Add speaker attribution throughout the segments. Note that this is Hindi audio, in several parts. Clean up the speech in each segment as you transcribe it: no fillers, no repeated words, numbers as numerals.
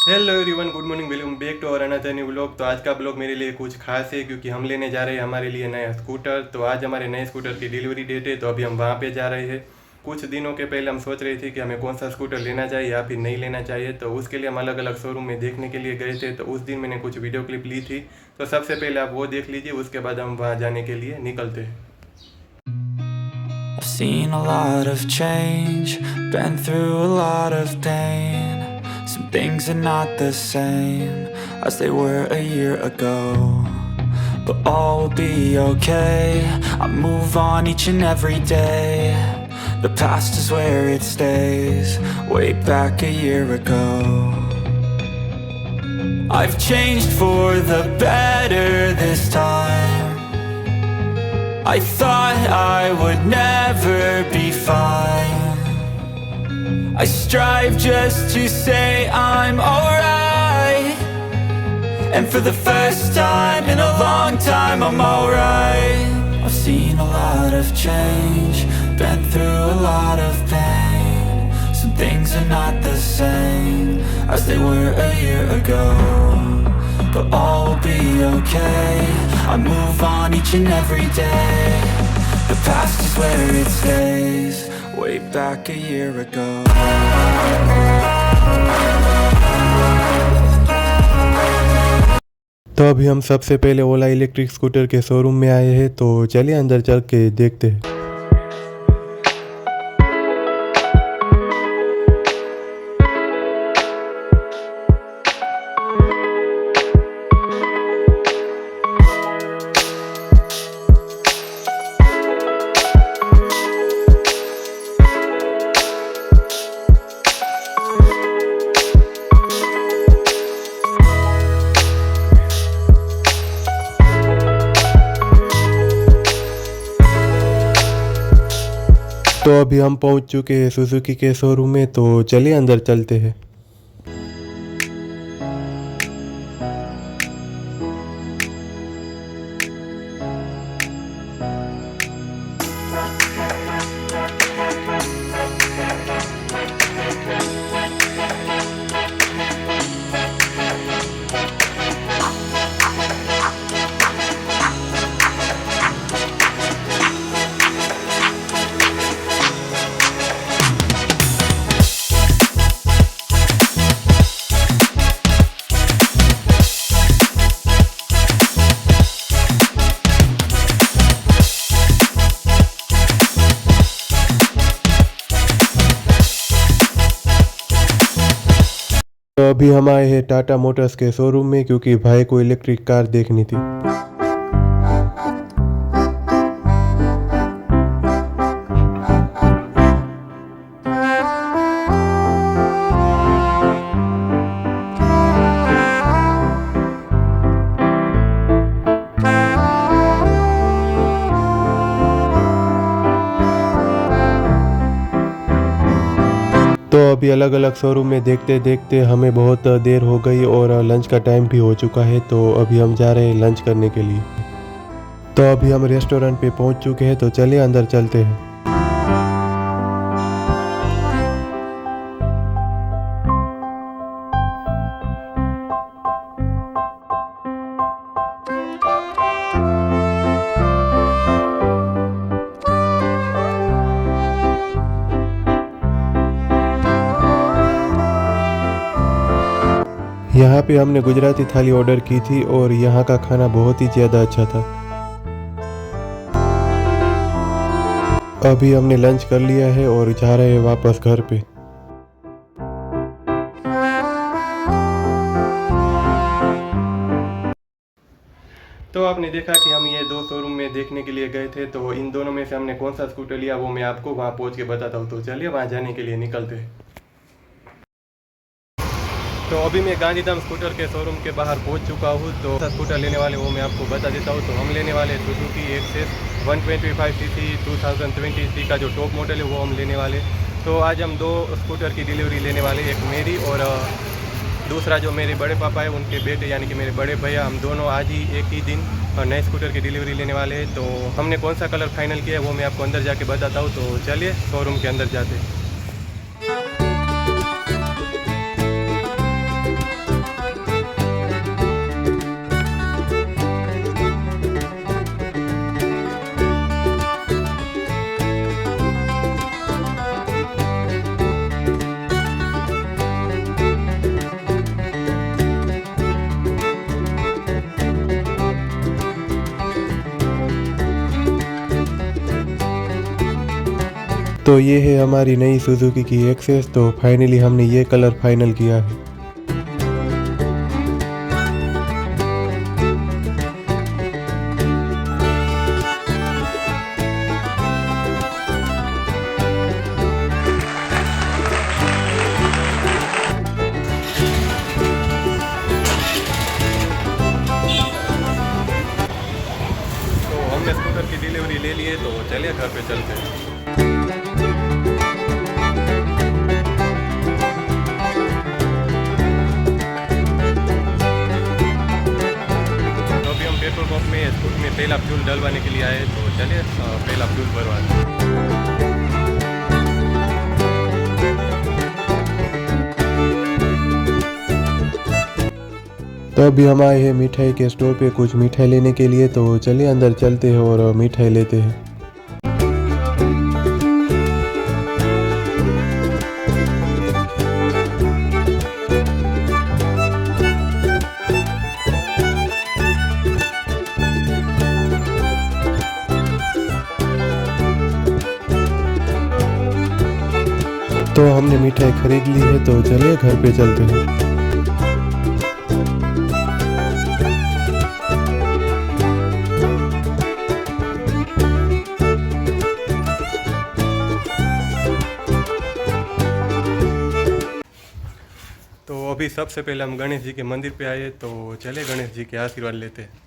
Speaker 1: Hello everyone, good morning, welcome back to our another new blog. तो आज का ब्लॉग मेरे लिए कुछ खास है क्योंकि हम लेने जा रहे हैं हमारे लिए नया स्कूटर। तो आज हमारे नए स्कूटर की डिलीवरी डेट है, तो अभी हम वहाँ पे जा रहे हैं। कुछ दिनों के पहले हम सोच रहे थे कि हमें कौन सा स्कूटर लेना चाहिए या फिर नहीं लेना चाहिए, तो उसके लिए हम अलग अलग शोरूम में देखने के लिए गए थे। तो उस दिन मैंने कुछ वीडियो क्लिप ली थी, तो सबसे पहले आप वो देख लीजिए, उसके बाद हम वहाँ जाने के लिए निकलते हैं।
Speaker 2: I've seen a lot of change, been through a lot of pain. Some things are not the same as they were a year ago, but all will be okay. I move on each and every day. The past is where it stays, way back a year ago. I've changed for the better this time. I thought I would never be fine. I strive just to say I'm alright, and for the first time in a long time I'm alright. I've seen a lot of change, been through a lot of pain. Some things are not the same as they were a year ago, but all will be okay. I move on each and every day. The past is where it stays, way back a year ago.
Speaker 1: तो अभी हम सबसे पहले ओला इलेक्ट्रिक स्कूटर के शोरूम में आए हैं, तो चलिए अंदर चल के देखते हैं। तो अभी हम पहुंच चुके हैं सुजुकी के शोरूम में, तो चलिए अंदर चलते हैं। तो अभी हम आए हैं टाटा मोटर्स के शोरूम में क्योंकि भाई को इलेक्ट्रिक कार देखनी थी। तो अभी अलग अलग शोरूम में देखते देखते हमें बहुत देर हो गई और लंच का टाइम भी हो चुका है, तो अभी हम जा रहे हैं लंच करने के लिए। तो अभी हम रेस्टोरेंट पे पहुंच चुके हैं, तो चलिए अंदर चलते हैं। यहाँ पे हमने गुजराती थाली ऑर्डर की थी और यहाँ का खाना बहुत ही ज़्यादा अच्छा था। अभी हमने लंच कर लिया है और जा रहे हैं वापस घर पे। तो आपने देखा कि हम ये दो शोरूम में देखने के लिए गए थे, तो इन दोनों में से हमने कौन सा स्कूटर लिया वो मैं आपको वहाँ पहुँच के बताता हूँ। तो चलिए वहाँ जाने के लिए निकलते हैं। तो अभी मैं गांधीधाम स्कूटर के शोरूम के बाहर पहुंच चुका हूं। तो स्कूटर लेने वाले वो मैं आपको बता देता हूं। तो हम लेने वाले सुजुकी एक्सेस 125 सीसी 2023 का जो टॉप मॉडल है वो हम लेने वाले। तो आज हम दो स्कूटर की डिलीवरी लेने वाले, एक मेरी और दूसरा जो मेरे बड़े पापा है उनके बेटे यानी कि मेरे बड़े भैया, हम दोनों आज ही एक ही दिन नए स्कूटर की डिलीवरी लेने वाले हैं। तो हमने कौन सा कलर फाइनल किया है वो मैं आपको अंदर जाके बताता हूँ। तो चलिए शोरूम के अंदर जाते हैं।
Speaker 3: तो ये है हमारी नई सुजुकी की एक्सेस। तो फाइनली हमने ये कलर फाइनल किया है।
Speaker 1: तो हमने स्कूटर की डिलीवरी ले ली है, तो चलिए घर पे चलते हैं। तो अभी हम पेट्रोल पंप में स्कूटर में पहला फ्यूल डलवाने के लिए आए, तो चलिए पहला फ्यूल भरवाते हैं।
Speaker 3: तो अभी हम आए हैं मिठाई के स्टोर पे कुछ मिठाई लेने के लिए। तो चलिए अंदर चलते हैं और मिठाई लेते हैं। तो हमने मिठाई खरीद ली है, तो चलिए घर पे चलते हैं।
Speaker 1: तो अभी सबसे पहले हम गणेश जी के मंदिर पे आए, तो चलिए गणेश जी के आशीर्वाद लेते हैं।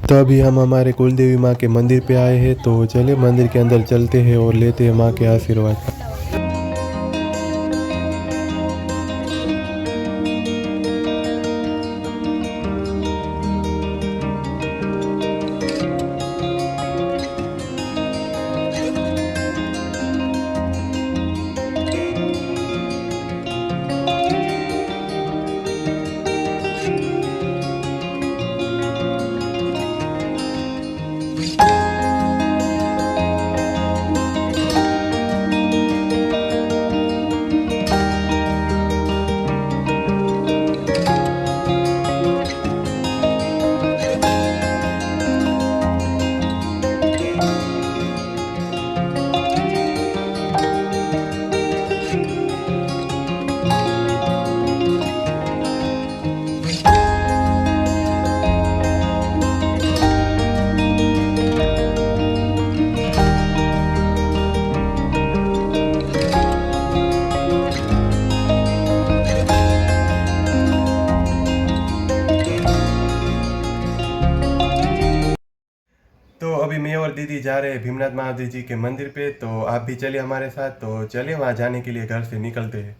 Speaker 3: तो अभी हम हमारे कुलदेवी माँ के मंदिर पे आए हैं। तो चलिए मंदिर के अंदर चलते हैं और लेते हैं माँ के आशीर्वाद।
Speaker 1: तो अभी मैं और दीदी जा रहे हैं भीमनाथ महादेव जी के मंदिर पे, तो आप भी चलिए हमारे साथ। तो चलिए वहाँ जाने के लिए घर से निकलते हैं।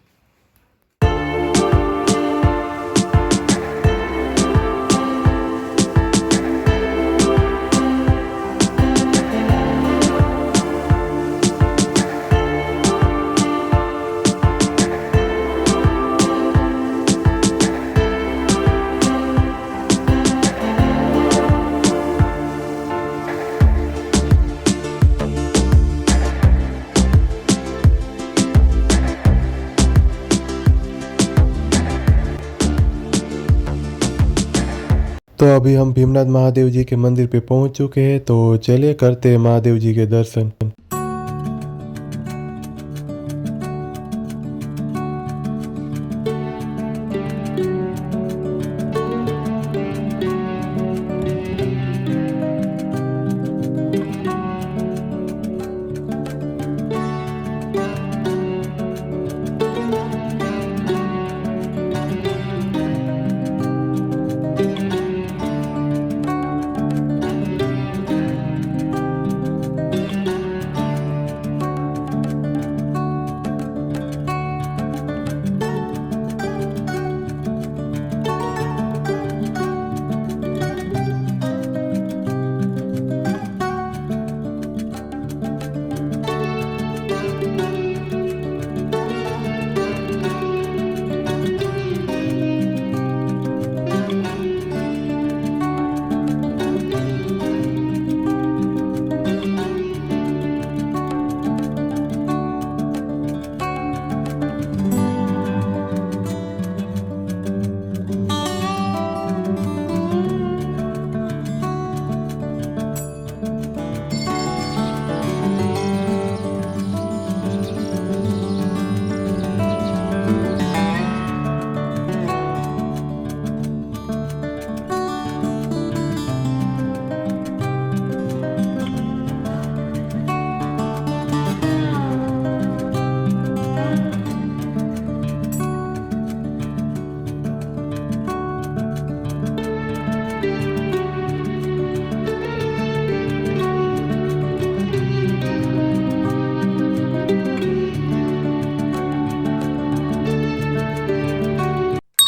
Speaker 3: तो अभी हम भीमनाथ महादेव जी के मंदिर पे पहुंच चुके हैं, तो चलिए करते हैं महादेव जी के दर्शन।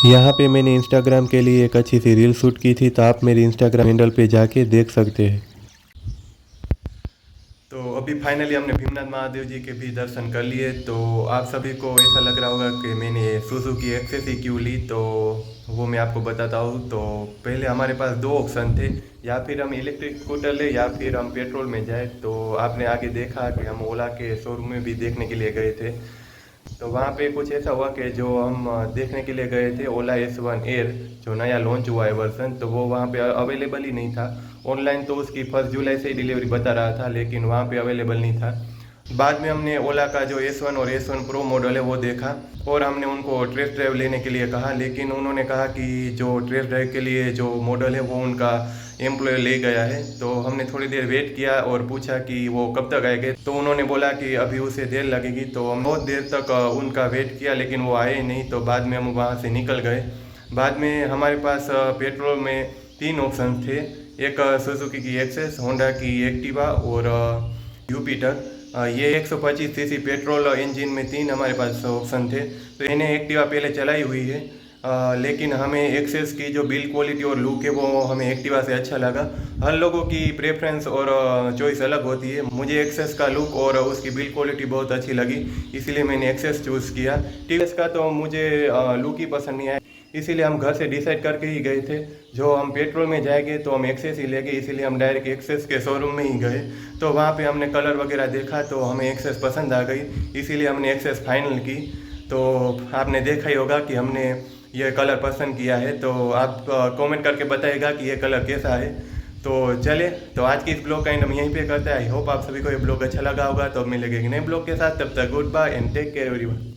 Speaker 3: यहाँ पे मैंने इंस्टाग्राम के लिए एक अच्छी सी रील शूट की थी, तो आप मेरी इंस्टाग्राम हैंडल पे जाके देख सकते हैं।
Speaker 1: तो अभी फाइनली हमने भीमनाथ महादेव जी के भी दर्शन कर लिए। तो आप सभी को ऐसा लग रहा होगा कि मैंने सुजुकी एक्सेस ही क्यों ली, तो वो मैं आपको बताता हूँ। तो पहले हमारे पास दो ऑप्शन थे, या फिर हम इलेक्ट्रिक स्कूटर ले या फिर हम पेट्रोल में जाए। तो आपने आगे देखा कि हम ओला के शोरूम में भी देखने के लिए गए थे। तो वहाँ पे कुछ ऐसा हुआ कि जो हम देखने के लिए गए थे ओला S1 एयर, जो नया लॉन्च हुआ है वर्जन, तो वो वहाँ पे अवेलेबल ही नहीं था। ऑनलाइन तो उसकी 1 जुलाई से ही डिलीवरी बता रहा था, लेकिन वहाँ पे अवेलेबल नहीं था। बाद में हमने ओला का जो S1 और S1 प्रो मॉडल है वो देखा, और हमने उनको टेस्ट ड्राइव लेने के लिए कहा, लेकिन उन्होंने कहा कि जो टेस्ट ड्राइव के लिए जो मॉडल है वो उनका एम्प्लॉय ले गया है। तो हमने थोड़ी देर वेट किया और पूछा कि वो कब तक आएंगे, तो उन्होंने बोला कि अभी उसे देर लगेगी। तो हम बहुत देर तक उनका वेट किया, लेकिन वो आए नहीं। तो बाद में हम वहाँ से निकल गए। बाद में हमारे पास पेट्रोल में 3 ऑप्शन थे, एक सुजुकी की एक्सेस, होंडा की एक्टिवा और जुपिटर। ये 125 सीसी पेट्रोल इंजन में 3 हमारे पास ऑप्शन थे। तो इन्हें एक्टिवा पहले चलाई हुई है, लेकिन हमें एक्सेस की जो बिल्ड क्वालिटी और लुक है वो हमें एक्टिवा से अच्छा लगा। हर लोगों की प्रेफरेंस और चॉइस अलग होती है। मुझे एक्सेस का लुक और उसकी बिल्ड क्वालिटी बहुत अच्छी लगी, इसीलिए मैंने एक्सेस चूज़ किया। टीवीएस का तो मुझे लुक ही पसंद नहीं आया, इसीलिए हम घर से डिसाइड करके ही गए थे। जो हम पेट्रोल में जाएंगे तो हम एक्सेस ही लेंगे, इसीलिए हम डायरेक्ट एक्सेस के शोरूम में ही गए। तो वहाँ पे हमने कलर वगैरह देखा तो हमें एक्सेस पसंद आ गई, इसीलिए हमने एक्सेस फाइनल की। तो आपने देखा ही होगा कि हमने ये कलर पसंद किया है। तो आप कमेंट करके बताइएगा कि ये कलर कैसा है। तो चलिए, तो आज की इस ब्लॉग का एंड हम यहीं पे करते हैं। आई होप आप सभी को ये ब्लॉग अच्छा लगा होगा। तो मिलेंगे एक नए ब्लॉग के साथ, तब तक goodbye and take care everyone.